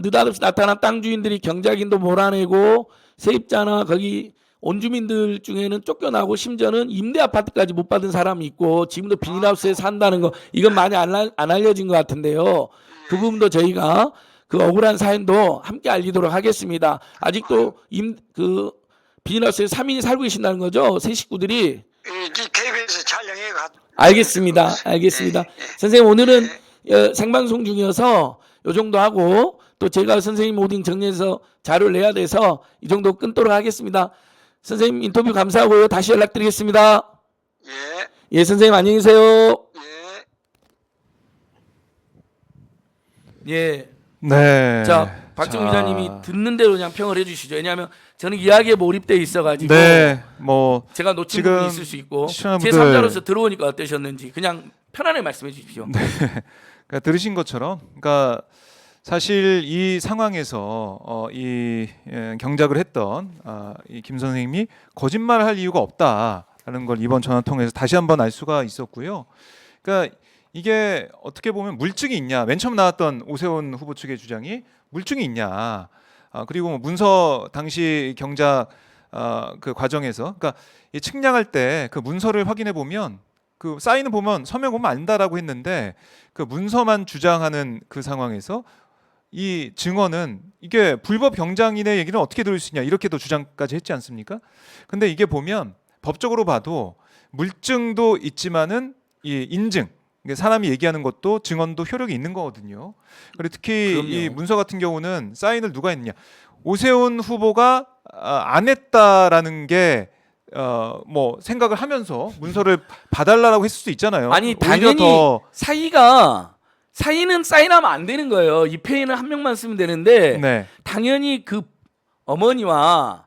느닷없이 나타난 땅 주인들이 경작인도 몰아내고 세입자나 거기 온주민들 중에는 쫓겨나고 심지어는 임대 아파트까지 못 받은 사람이 있고 지금도 비닐하우스에 산다는 거 이건 많이 안 알려진 것 같은데요. 그 부분도 저희가 그 억울한 사연도 함께 알리도록 하겠습니다. 아직도 그 비닐하우스에 3인이 살고 계신다는 거죠? 세 식구들이. KBS 촬영해 가. 알겠습니다. 선생님 오늘은 생방송 중이어서 요 정도 하고 또 제가 선생님 오딩 정리해서 자료를 내야 돼서 이 정도 끊도록 하겠습니다. 선생님 인터뷰 감사하고요. 다시 연락드리겠습니다. 예, 선생님 안녕히 계세요. 예. 네. 자, 박정 기자님이 듣는 대로 그냥 평을 해주시죠. 왜냐하면 저는 이야기에 몰입돼 있어가지고 네. 뭐 제가 놓친 지금 부분이 있을 수 있고 시청자분들- 제3자로서 들어오니까 어떠셨는지 그냥 편안하게 말씀해 주십시오. 그러니까 들으신 것처럼, 그러니까 사실 이 상황에서 경작을 했던 이 김 선생님이 거짓말할 이유가 없다라는 걸 이번 전화 통해서 다시 한번 알 수가 있었고요. 그러니까 이게 어떻게 보면 물증이 있냐? 맨 처음 나왔던 오세훈 후보 측의 주장이 물증이 있냐? 그리고 뭐 문서 당시 경작 그 과정에서, 그러니까 이 측량할 때 그 문서를 확인해 보면 그 사인을 보면 서명 보면 안다라고 했는데 그 문서만 주장하는 그 상황에서 이 증언은 이게 불법 경장인의 얘기는 어떻게 들을 수 있냐 이렇게도 주장까지 했지 않습니까? 근데 이게 보면 법적으로 봐도 물증도 있지만은 이 인증, 이게 사람이 얘기하는 것도 증언도 효력이 있는 거거든요. 그리고 특히 그럼요. 이 문서 같은 경우는 사인을 누가 했느냐? 오세훈 후보가 안 했다라는 게 뭐 생각을 하면서 문서를 봐달라고 했을 수도 있잖아요. 아니 오히려 당연히 더 사인은 사인하면 안 되는 거예요. 이 페이는 한 명만 쓰면 되는데 네. 당연히 그 어머니와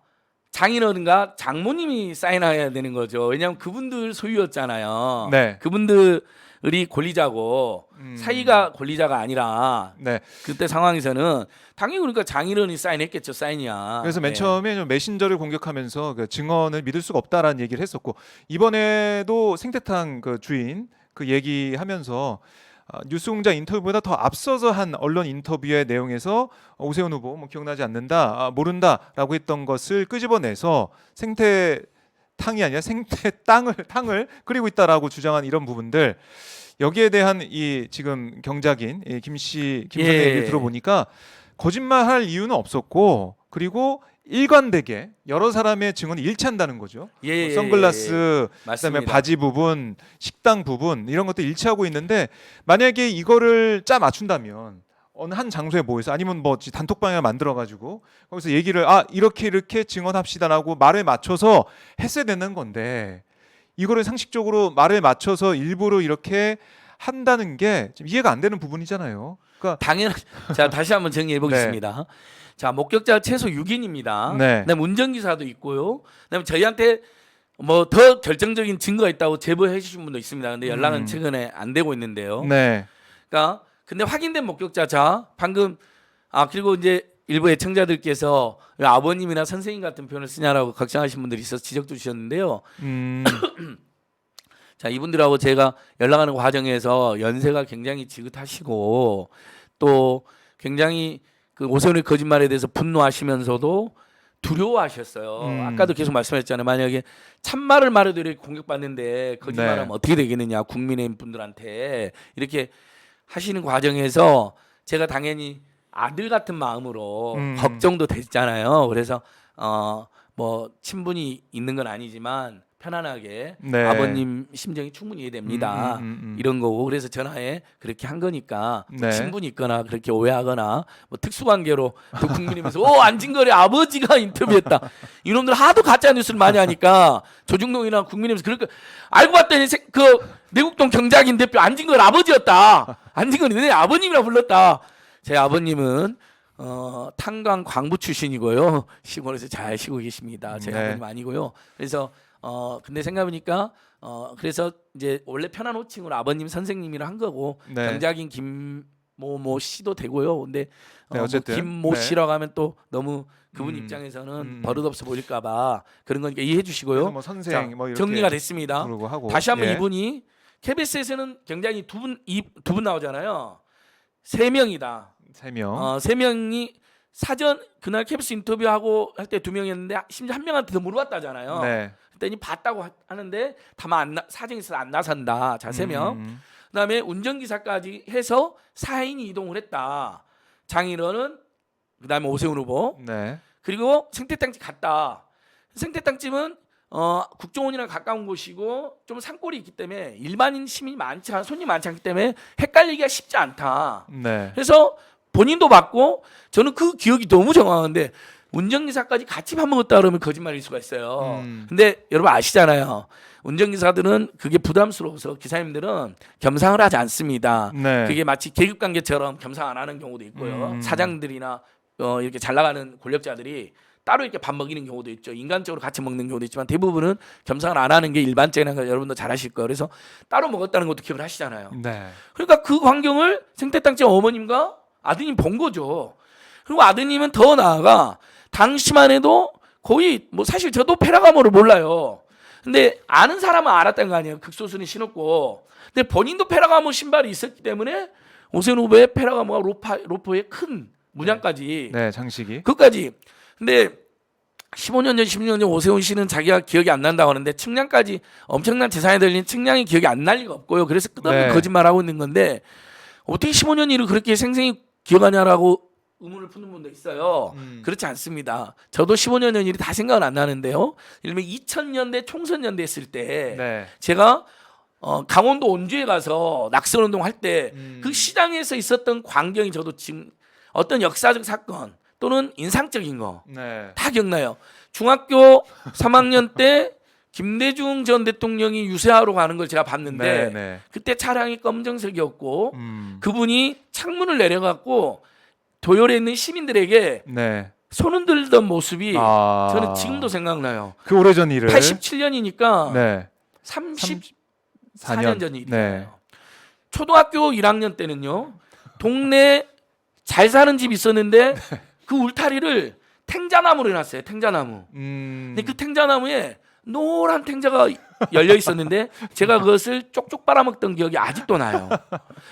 장인어른과 장모님이 사인해야 되는 거죠. 왜냐하면 그분들 소유였잖아요. 네. 그분들이 권리자고 사이가 권리자가 아니라 네. 그때 상황에서는 당연히 그러니까 장인어른이 사인했겠죠. 사인이야. 그래서 맨 네. 처음에 좀 메신저를 공격하면서 그 증언을 믿을 수가 없다라는 얘기를 했었고 이번에도 생태탕 그 주인 그 얘기하면서 뉴스공장 인터뷰보다 더 앞서서 한 언론 인터뷰의 내용에서 오세훈 후보 뭐 기억나지 않는다, 모른다라고 했던 것을 끄집어내서 생태탕이 아니라 생태땅을 끓이고 있다라고 주장한 이런 부분들 여기에 대한 이 지금 경작인 김 선생 얘기 들어보니까 거짓말할 이유는 없었고 그리고 일관되게 여러 사람의 증언이 일치한다는 거죠. 예, 뭐 선글라스, 그다음에 맞습니다. 바지 부분, 식당 부분 이런 것도 일치하고 있는데 만약에 이거를 짜 맞춘다면 어느 한 장소에 모여서 아니면 뭐 단톡방을 만들어 가지고 거기서 얘기를 이렇게 증언합시다라고 말을 맞춰서 했어야 되는 건데 이거를 상식적으로 말을 맞춰서 일부러 이렇게 한다는 게 좀 이해가 안 되는 부분이잖아요. 그러니까 당연. 자 다시 한번 정리해 보겠습니다. 자 목격자 최소 6인입니다. 네. 그다음에 운전기사도 있고요. 그다음에 저희한테 뭐 더 결정적인 증거가 있다고 제보해 주신 분도 있습니다. 근데 연락은 최근에 안 되고 있는데요. 네. 그러니까 근데 확인된 목격자 자 방금 그리고 이제 일부 애청자들께서 왜 아버님이나 선생님 같은 표현을 쓰냐라고 걱정하신 분들이 있어서 지적도 주셨는데요. 자 이분들하고 제가 연락하는 과정에서 연세가 굉장히 지긋하시고 또 굉장히 그 오세훈의 거짓말에 대해서 분노하시면서도 두려워하셨어요. 아까도 계속 말씀하셨잖아요. 만약에 참말을 말해도 이렇게 공격받는데 거짓말하면 네. 어떻게 되겠느냐 국민의힘 분들한테 이렇게 하시는 과정에서 제가 당연히 아들 같은 마음으로 걱정도 됐잖아요. 그래서 뭐 친분이 있는 건 아니지만 편안하게 네. 아버님 심정이 충분히 이해됩니다. 이런 거고 그래서 전화에 그렇게 한 거니까 네. 친분이 있거나 그렇게 오해하거나 뭐 특수관계로 또 국민이면서 안진걸의 아버지가 인터뷰했다. 이놈들 하도 가짜 뉴스를 많이 하니까 조중동이나 국민이면서 그렇게 알고 봤더니 그 내국동 경작인 대표 안진걸 아버지였다. 안진걸이 내 아버님이라 불렀다. 제 아버님은 탄광 광부 출신이고요. 시골에서 잘 쉬고 계십니다. 제 네. 아버님 아니고요. 그래서 근데 생각해보니까 그래서 이제 원래 편한 호칭으로 아버님 선생님이라 한 거고 네. 경작인 김모모 씨도 되고요. 근데 네, 어쨌든. 김모 네. 씨라고 하면 또 너무 그분 입장에서는 버릇없어 보일까봐 그런 거니까 이해해 주시고요. 그래서 뭐 선생 자, 뭐 이렇게 정리가 됐습니다. 부르고 하고. 다시 한번 예. 이분이 KBS에서는 굉장히 두 분 나오잖아요. 3명이다. 3명. 3명이 사전 그날 KBS 인터뷰하고 할 때 2명이었는데 심지어 한 명한테 더 물어봤다잖아요. 네. 그랬더니 봤다고 하는데 다만 사정이 있어서 안 나선다. 자 3명. 그다음에 운전기사까지 해서 4인이 이동을 했다. 장인어른 그다음에 오세훈 후보 네. 그리고 생태탕집 갔다. 생태탕집은 국정원이랑 가까운 곳이고 좀 산골이 있기 때문에 일반인 시민이 손님이 많지 않기 때문에 헷갈리기가 쉽지 않다. 네. 그래서 본인도 봤고 저는 그 기억이 너무 정확한데 운전기사까지 같이 밥 먹었다 그러면 거짓말일 수가 있어요. 근데 여러분 아시잖아요. 운전기사들은 그게 부담스러워서 기사님들은 겸상을 하지 않습니다. 네. 그게 마치 계급관계처럼 겸상 안 하는 경우도 있고요. 사장들이나 이렇게 잘 나가는 권력자들이 따로 이렇게 밥 먹이는 경우도 있죠. 인간적으로 같이 먹는 경우도 있지만 대부분은 겸상을 안 하는 게 일반적인 거 여러분도 잘 아실 거예요. 그래서 따로 먹었다는 것도 기억을 하시잖아요. 네. 그러니까 그 광경을 생태땅집 어머님과 아드님 본 거죠. 그리고 아드님은 더 나아가 당시만 해도 거의 뭐 사실 저도 페라가모를 몰라요. 근데 아는 사람은 알았다는 거 아니에요. 극소수는 신었고. 근데 본인도 페라가모 신발이 있었기 때문에 오세훈 후보의 페라가모와 로퍼의 큰 문양까지 네, 장식이. 그까지. 근데 15년 전, 16년 전 오세훈 씨는 자기가 기억이 안 난다고 하는데 측량까지 엄청난 재산이 들린 측량이 기억이 안 날 리가 없고요. 그래서 끝없는 네. 거짓말하고 있는 건데 어떻게 15년 일을 그렇게 생생히 기억하냐라고 의문을 푸는 분도 있어요. 음. 그렇지 않습니다. 저도 15년 전 일이 다 생각은 안 나는데요. 예를 들면 2000년대 총선연대 했을 때 네. 제가 강원도 온주에 가서 낙선운동 할 때 그 음. 시장에서 있었던 광경이 저도 지금 어떤 역사적 사건 또는 인상적인 거 네. 다 기억나요. 중학교 3학년 때 김대중 전 대통령이 유세하러 가는 걸 제가 봤는데 네. 네. 그때 차량이 검정색이었고 음. 그분이 창문을 내려갖고 도열에 있는 시민들에게 네. 손 흔들던 모습이 아. 저는 지금도 생각나요. 그 오래전 일을 87년이니까 네. 34년 전 일이에요. 네. 초등학교 1학년 때는요. 동네 잘 사는 집 있었는데 그 울타리를 탱자나무로 해놨어요. 탱자나무. 근데 그 탱자나무에 노란 탱자가 열려 있었는데 제가 그것을 쪽쪽 빨아먹던 기억이 아직도 나요.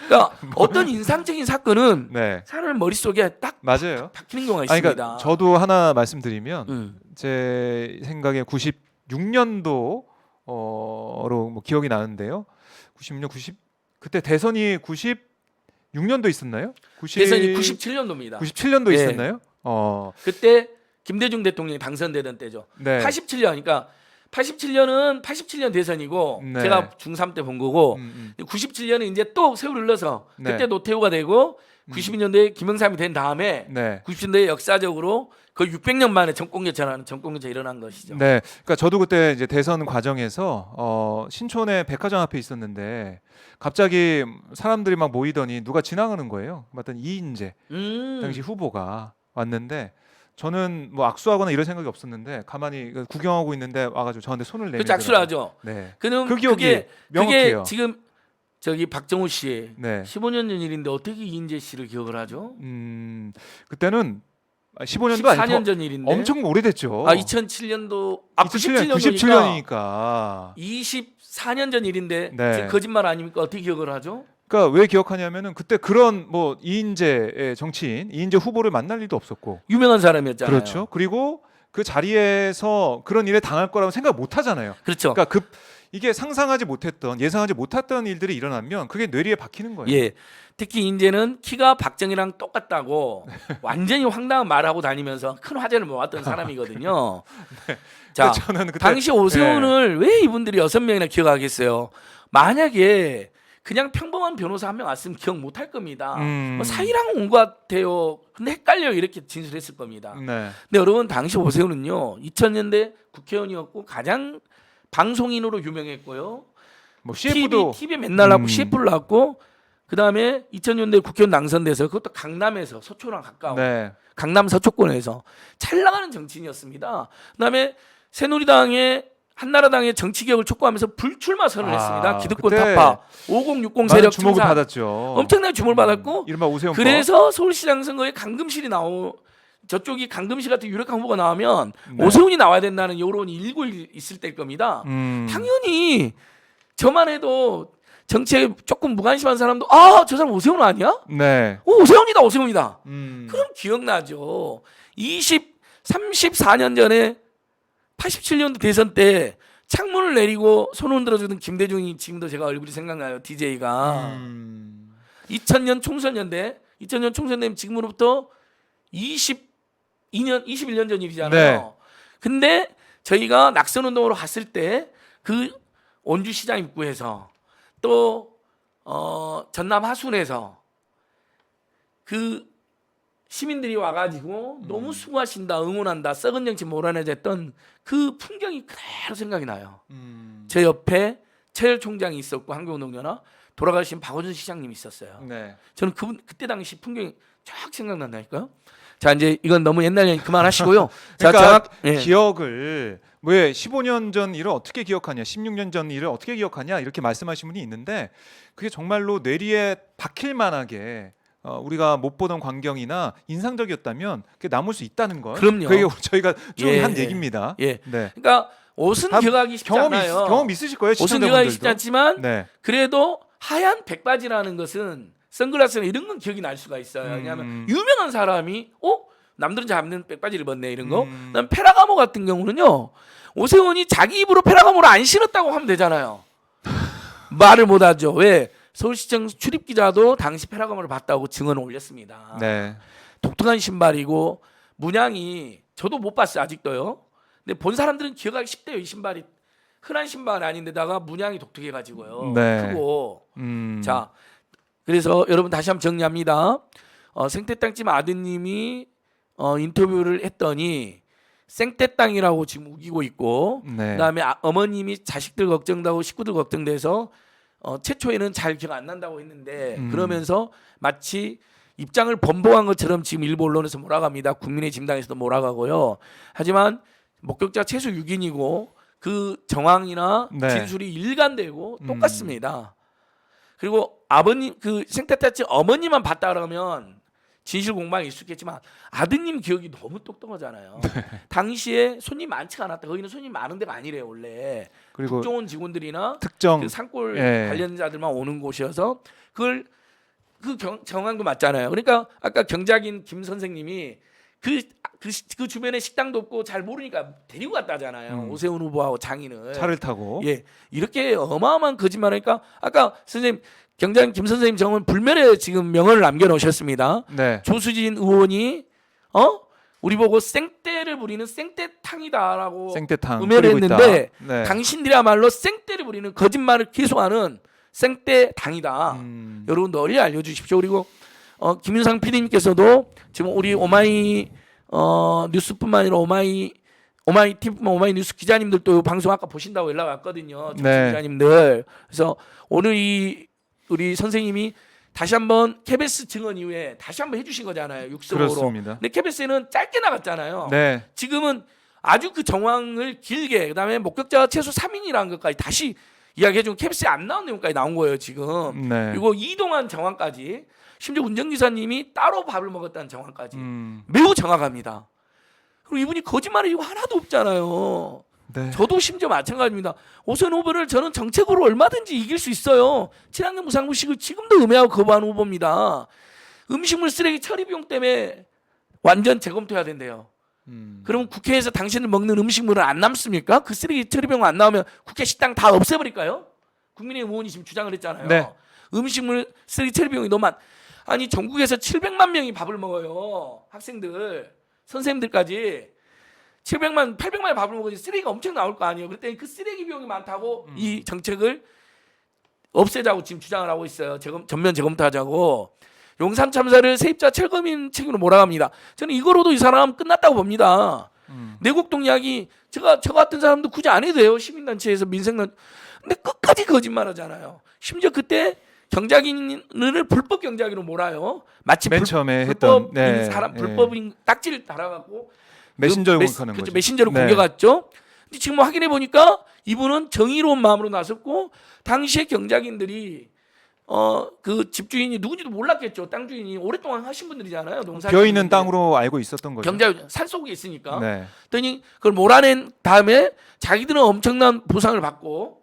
그러니까 어떤 인상적인 사건은 네. 사람 머릿속에 딱 맞아요. 박히는 경우가 아니, 있습니다. 그러니까 저도 하나 말씀드리면 제 생각에 96년도로 뭐 기억이 나는데요. 96년 90 그때 대선이 96년도 있었나요? 대선이 97년도입니다. 97년도 예. 있었나요? 그때 김대중 대통령이 당선되던 때죠. 네. 87년, 그러니까 87년은 87년 대선이고 네. 제가 중3 때 본 거고 97년은 이제 또 세월을 흘러서 네. 그때 노태우가 되고 92년도에 김영삼이 된 다음에 네. 90년대에 역사적으로 거의 600년 만에 정권교체라는 정권교체 일어난 것이죠. 네, 그러니까 저도 그때 이제 대선 과정에서 신촌의 백화점 앞에 있었는데 갑자기 사람들이 막 모이더니 누가 지나가는 거예요. 맞던 이인재 당시 후보가 왔는데 저는 뭐 악수하거나 이런 생각이 없었는데 가만히 구경하고 있는데 와가지고 저한테 손을 그 내밀더라고요. 악수를 하죠. 네, 그럼 그 기억이 그게 명확해요. 지금 저기 박정우 씨 네, 15년 전 일인데 어떻게 이인재 씨를 기억을 하죠? 그때는 15년도 아니고 14년 전 일인데 엄청 오래됐죠. 2007년도 97년이니까. 24년 전 일인데 네. 지금 거짓말 아닙니까? 어떻게 기억을 하죠? 그러니까 왜 기억하냐면은 그때 그런 뭐 이인재의 정치인, 이인재 후보를 만날 일도 없었고, 유명한 사람이었잖아요. 그렇죠. 그리고 그 자리에서 그런 일에 당할 거라고 생각 못 하잖아요. 그렇죠. 그러니까 이게 상상하지 못했던, 예상하지 못했던 일들이 일어나면 그게 뇌리에 박히는 거예요. 예. 특히 이제는 키가 박정희랑 똑같다고 완전히 황당한 말하고 다니면서 큰 화제를 모았던 사람이거든요. 자, 그러니까 저는 그때 당시 오세훈을 왜 이분들이 6명이나 기억하겠어요? 만약에 그냥 평범한 변호사 한 명 왔으면 기억 못 할 겁니다. 뭐 사이랑 온 것 같아요. 근데 헷갈려요. 이렇게 진술했을 겁니다. 네. 근데 여러분 당시 오세훈은요 2000년대 국회의원이었고 가장 방송인으로 유명했고요. 뭐 CF도 TV에 맨날 나고 CF를 나왔고 그 다음에 2000년대 국회의원 당선돼서 그것도 강남에서 서초랑 가까운 네. 강남 서초권에서 잘 나가는 정치인이었습니다. 그다음에 새누리당의 한나라당의 정치개혁을 촉구하면서 불출마 선언을 했습니다. 기득권 그때 타파 5060 많은 세력 주목을 청산 받았죠. 엄청나게 주목을 받았고 이른바 오세훈. 그래서 서울시장 선거에 강금실이 저쪽이 강금실 같은 유력한 후보가 나오면 네. 오세훈이 나와야 된다는 여론이 일고 있을 때일 겁니다. 당연히 저만 해도 정치에 조금 무관심한 사람도 저 사람 오세훈 아니야? 네. 오세훈이다 오세훈이다. 음. 그럼 기억나죠. 34년 전에 87년도 대선 때 창문을 내리고 손 흔들어주던 김대중이 지금도 제가 얼굴이 생각나요. DJ가 2000년 총선연대 2000년 총선되면 지금으로부터 21년 전 일이잖아요. 네. 근데 저희가 낙선운동으로 갔을 때 그 원주시장 입구에서 또 전남 하순에서 그 시민들이 와가지고 너무 수고하신다, 응원한다, 썩은 정치 몰아내졌던 그 풍경이 그대로 생각이 나요. 제 옆에 최열 총장이 있었고 한국운동연합 돌아가신 박원순 시장님이 있었어요. 네. 저는 그때 당시 풍경이 쫙 생각난다니까요. 자 이제 이건 너무 옛날 얘기 그만하시고요. 그러니까 예. 기억을 왜 15년 전 일을 어떻게 기억하냐, 16년 전 일을 어떻게 기억하냐 이렇게 말씀하신 분이 있는데 그게 정말로 뇌리에 박힐 만하게 우리가 못 보던 광경이나 인상적이었다면 그게 남을 수 있다는 것. 그럼요. 그게 저희가 쭉 예, 한 예. 얘기입니다. 예. 네. 그러니까 옷은 다 기억하기 쉽지 않아요. 경험 있으실 거예요. 옷은 기억하기 쉽지 시청자분들도. 않지만 네. 그래도 하얀 백바지라는 것은 선글라스나 이런 건 기억이 날 수가 있어요. 왜냐하면 유명한 사람이 남들은 잘 없는 백바지를 입었네 이런 거. 그다음 페라가모 같은 경우는요. 오세훈이 자기 입으로 페라가모를 안 신었다고 하면 되잖아요. 말을 못하죠. 왜? 서울시청 출입기자도 당시 페라가모를 봤다고 증언을 올렸습니다. 네. 독특한 신발이고 문양이 저도 못 봤어요 아직도요. 근데 본 사람들은 기억하기 쉽대요. 이 신발이 흔한 신발 아닌데다가 문양이 독특해가지고요. 네. 크고 음. 자 그래서 여러분 다시 한번 정리합니다. 생태땅집 아드님이 인터뷰를 했더니 생태땅이라고 지금 우기고 있고 네. 그다음에 어머님이 자식들 걱정되고 식구들 걱정돼서 최초에는 잘 기억 안 난다고 했는데 그러면서 마치 입장을 번복한 것처럼 지금 일부 언론에서 몰아갑니다. 국민의 진당에서도 몰아가고요. 하지만 목격자 최소 6인이고 그 정황이나 네. 진술이 일관되고 똑같습니다. 그리고 아버님 그 생태타치 어머니만 봤다 그러면 진실 공방이 있었겠지만 아드님 기억이 너무 똑똑하잖아요. 당시에 손님 많지가 않았다. 거기는 손님 많은 데가 아니래요 원래. 그리고 국정원 직원들이나 특정 그 산골 예. 관련자들만 오는 곳이어서 그걸 정황도 맞잖아요. 그러니까 아까 경작인 김 선생님이 그 주변에 식당도 없고 잘 모르니까 데리고 갔다잖아요. 오세훈 후보하고 장인을 차를 타고 예 이렇게 어마어마한 거짓말하니까 아까 선생님 경장 김 선생님 정은 불멸의 지금 명언을 남겨놓으셨습니다. 네. 조수진 의원이 우리 보고 생떼를 부리는 생떼탕이다라고 생태탕 음해를 끓이고 있다. 했는데 네. 당신들이야말로 생떼를 부리는 거짓말을 계속하는 생떼당이다. 여러분 널리 알려주십시오. 그리고 김윤상 PD님께서도 지금 우리 오마이 뉴스뿐만 아니라 오마이 팀뿐만 오마이 뉴스 기자님들도 방송 아까 보신다고 연락 왔거든요. 네. 기자님들. 그래서 오늘 우리 선생님이 다시 한번 KBS 증언 이후에 다시 한번 해주신 거잖아요. 육성으로. 그렇습니다. 근데 KBS는 짧게 나갔잖아요. 네. 지금은 아주 그 정황을 길게 그다음에 목격자가 최소 3인이라는 것까지 다시 이야기해주면 KBS에 안 나온 내용까지 나온 거예요 지금. 네. 그리고 이동한 정황까지 심지어 운전기사님이 따로 밥을 먹었다는 정황까지 음. 매우 정확합니다. 그리고 이분이 거짓말을 이거 하나도 없잖아요. 네. 저도 심지어 마찬가지입니다. 오세훈 후보를 저는 정책으로 얼마든지 이길 수 있어요. 친환경 무상급식을 지금도 음해하고 거부하는 후보입니다. 음식물 쓰레기 처리 비용 때문에 완전 재검토해야 된대요. 그러면 국회에서 당신들 먹는 음식물은 안 남습니까? 그 쓰레기 처리 비용 안 나오면 국회 식당 다 없애버릴까요? 국민의힘 의원이 지금 주장을 했잖아요. 네. 음식물 쓰레기 처리 비용이 너무 아니 전국에서 700만 명이 밥을 먹어요. 학생들, 선생님들까지 800만이 밥을 먹어야지 쓰레기가 엄청 나올 거 아니에요. 그랬더니 그 쓰레기 비용이 많다고 이 정책을 없애자고 지금 주장을 하고 있어요. 전면 재검토하자고. 용산 참사를 세입자 철거민 책임으로 몰아갑니다. 저는 이거로도 이 사람 끝났다고 봅니다. 내곡동 이야기 저 같은 사람도 굳이 안 해도 돼요. 시민단체에서 민생단. 근데 끝까지 거짓말하잖아요. 심지어 그때 경작인을 불법 경작인으로 몰아요. 마치 맨 처음에 불법인 했던 네. 사람 네. 불법인 딱지를 달아갖고 메신저를 그 공격하는 그렇죠. 거죠. 메신저로 네. 공격했죠. 근데 지금 확인해 보니까 이분은 정의로운 마음으로 나섰고 당시에 경작인들이 그 집주인이 누군지도 몰랐겠죠. 땅 주인이 오랫동안 하신 분들이잖아요. 농사 비어 있는 땅으로 알고 있었던 거죠. 경작 산 속에 있으니까. 네. 그랬더니 그걸 몰아낸 다음에 자기들은 엄청난 보상을 받고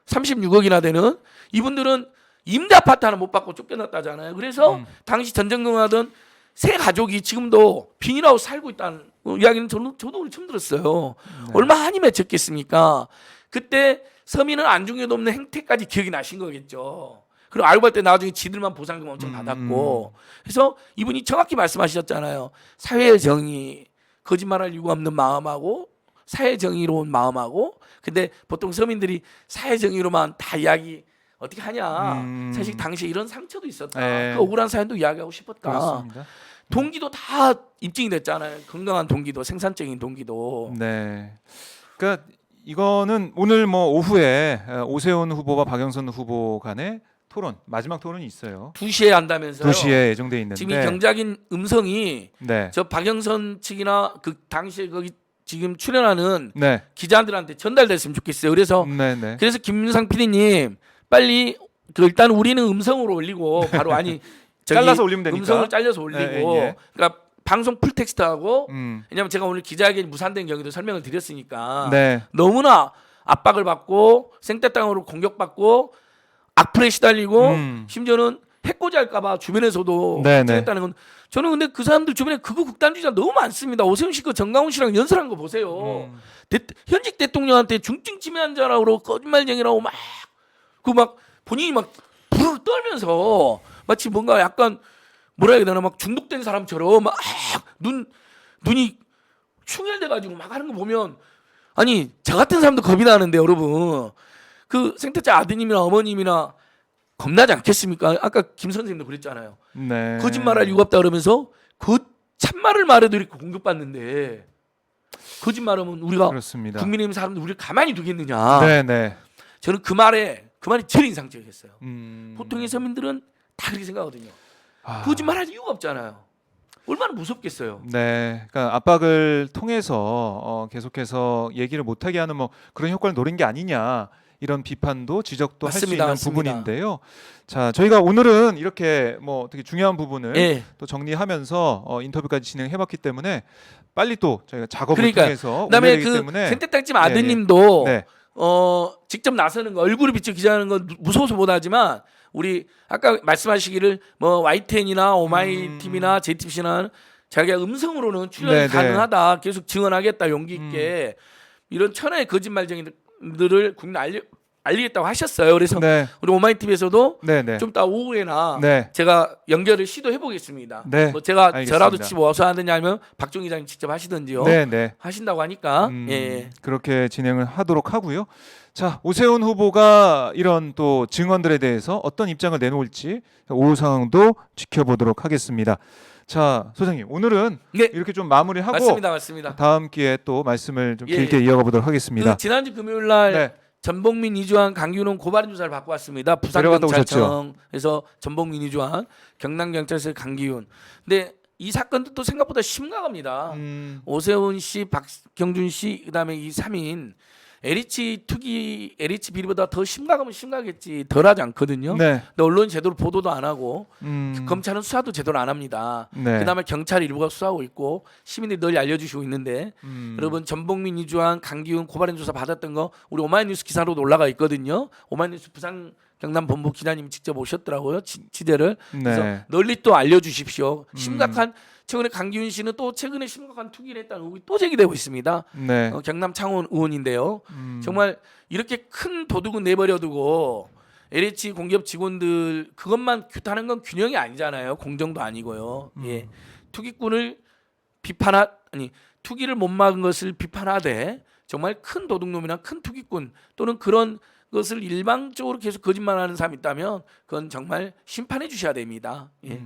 36억이나 되는 이분들은 임대 아파트 하나 못 받고 쫓겨났다잖아요. 그래서 당시 전쟁동하던 세 가족이 지금도 비닐하우스 살고 있다는 이야기는 저도 오늘 처음 들었어요. 네. 얼마 한이 맺혔겠습니까? 그때 서민은 안중에도 없는 행태까지 기억이 나신 거겠죠. 그리고 알고 볼 때 나중에 지들만 보상금 엄청 받았고 그래서 이분이 정확히 말씀하셨잖아요. 사회의 정의, 거짓말할 이유가 없는 마음하고 사회 정의로운 마음하고 근데 보통 서민들이 사회 정의로만 다 이야기 어떻게 하냐. 사실 당시에 이런 상처도 있었다. 네. 그 억울한 사연도 이야기하고 싶었다. 그렇습니다. 동기도 다 입증이 됐잖아요. 건강한 동기도, 생산적인 동기도. 네. 그러니까 이거는 오늘 뭐 오후에 오세훈 후보와 박영선 후보 간의 토론, 마지막 토론이 있어요. 2시에 한다면서요. 2시에 예정돼 있는데. 지금 이 경작인 음성이 네. 저 박영선 측이나 그 당시에 거기 지금 출연하는 네. 기자들한테 전달됐으면 좋겠어요. 그래서 네. 그래서 김윤상 PD님 빨리 일단 우리는 음성으로 올리고 바로 아니 저기 잘라서 올리면 되니까. 음성을 잘려서 올리고 예. 그러니까 방송 풀텍스트하고 왜냐면 제가 오늘 기자회견 무산된 경위도 설명을 드렸으니까 네. 너무나 압박을 받고 생떼땅으로 공격받고 악플에 시달리고 심지어는 해코지할까봐 주변에서도 네네. 걱정했다는 건 저는 근데 그 사람들 주변에 극우 극단주의자 너무 많습니다. 오세훈 씨과 정강훈 씨랑 연설한 거 보세요. 현직 대통령한테 중증 치매환자라고 거짓말쟁이라고 막 본인이 막 불을 떨면서 마치 뭔가 약간 뭐라 해야 되나 막 중독된 사람처럼 막 눈이 충혈돼 가지고 막 하는 거 보면 아니 저 같은 사람도 겁이 나는데 여러분 그 생태자 아드님이나 어머님이나 겁나지 않겠습니까? 아까 김 선생님도 그랬잖아요. 네. 거짓말할 이유가 없다 그러면서 그 참말을 말해도 이렇게 공격받는데 거짓말하면 우리가 그렇습니다. 국민의힘 사람들 우리를 가만히 두겠느냐? 네, 네. 저는 그 말이 제일 인상적이었어요. 음. 보통의 서민들은 다 그렇게 생각하거든요. 아. 거짓말할 이유가 없잖아요. 얼마나 무섭겠어요. 네, 그러니까 압박을 통해서 계속해서 얘기를 못하게 하는 뭐 그런 효과를 노린 게 아니냐 이런 비판도 지적도 할 수 맞습니다, 있는 맞습니다. 부분인데요. 자, 저희가 오늘은 이렇게 뭐 되게 중요한 부분을 예. 또 정리하면서 인터뷰까지 진행해봤기 때문에 빨리 또 저희가 작업을 그러니까 통해서 그다음에 올려야 되기 그 때문에 생태딸집 예, 예. 아드님도 네, 직접 나서는 거 얼굴을 비춰 기자하는 건 무서워서 못하지만 우리 아까 말씀하시기를 뭐 YTN이나 오마이TV나 JTBC나 자기가 음성으로는 출연이 네, 네. 가능하다 계속 증언하겠다 용기 있게 이런 천하의 거짓말쟁이들을 국내 알리겠다고 하셨어요. 그래서 네, 우리 오마이TV에서도 네, 네, 좀 이따 오후에나 네, 제가 연결을 시도해 보겠습니다. 네, 뭐 제가 알겠습니다. 저라도 치고 와서 하느냐 아니면 박종 기자님 직접 하시든지요. 네, 네. 하신다고 하니까 예. 그렇게 진행을 하도록 하고요. 자, 오세훈 후보가 이런 또 증언들에 대해서 어떤 입장을 내놓을지 오후 상황도 지켜보도록 하겠습니다. 자, 소장님 오늘은 네. 이렇게 좀 마무리하고 맞습니다. 다음 기회에 또 말씀을 좀 예, 길게 이어가 보도록 하겠습니다. 그 지난주 금요일 날 네, 전복민 이주환 강규훈 고발 조사를 받고 왔습니다. 내려갔다 부산경찰청에서 전복민 이주환 경남경찰서 강기훈. 근데 이 사건도 또 생각보다 심각합니다. 오세훈 씨, 박경준 씨, 그다음에 이 3인 LH 비리보다 더 심각하면 심각했지 덜하지 않거든요. 네, 근데 언론 제대로 보도도 안 하고 음, 검찰은 수사도 제대로 안 합니다. 네, 그다음에 경찰 일부가 수사하고 있고 시민들이 널리 알려주시고 있는데 여러분 전복민 이주환 강기훈 고발인 조사 받았던 거 우리 오마이뉴스 기사로도 올라가 있거든요. 오마이뉴스 부산 경남 본부 기자님이 직접 오셨더라고요. 취재를. 그래서 네, 널리 또 알려주십시오. 심각한 최근에 강기훈 씨는 또 최근에 심각한 투기를 했다는 의혹이 또 제기되고 있습니다. 네, 경남 창원 의원인데요. 정말 이렇게 큰 도둑은 내버려두고 LH 공기업 직원들 그것만 규탄하는 건 균형이 아니잖아요. 공정도 아니고요. 예, 투기꾼을 투기를 못 막은 것을 비판하되 정말 큰 도둑놈이나 큰 투기꾼 또는 그런 것을 일방적으로 계속 거짓말하는 사람이 있다면 그건 정말 심판해 주셔야 됩니다. 예.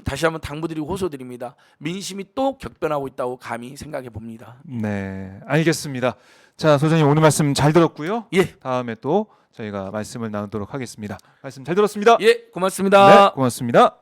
다시 한번 당부드리고 호소드립니다. 민심이 또 격변하고 있다고 감히 생각해 봅니다. 네, 알겠습니다. 자, 소장님 오늘 말씀 잘 들었고요. 예, 다음에 또 저희가 말씀을 나누도록 하겠습니다. 말씀 잘 들었습니다. 예, 고맙습니다. 네, 고맙습니다.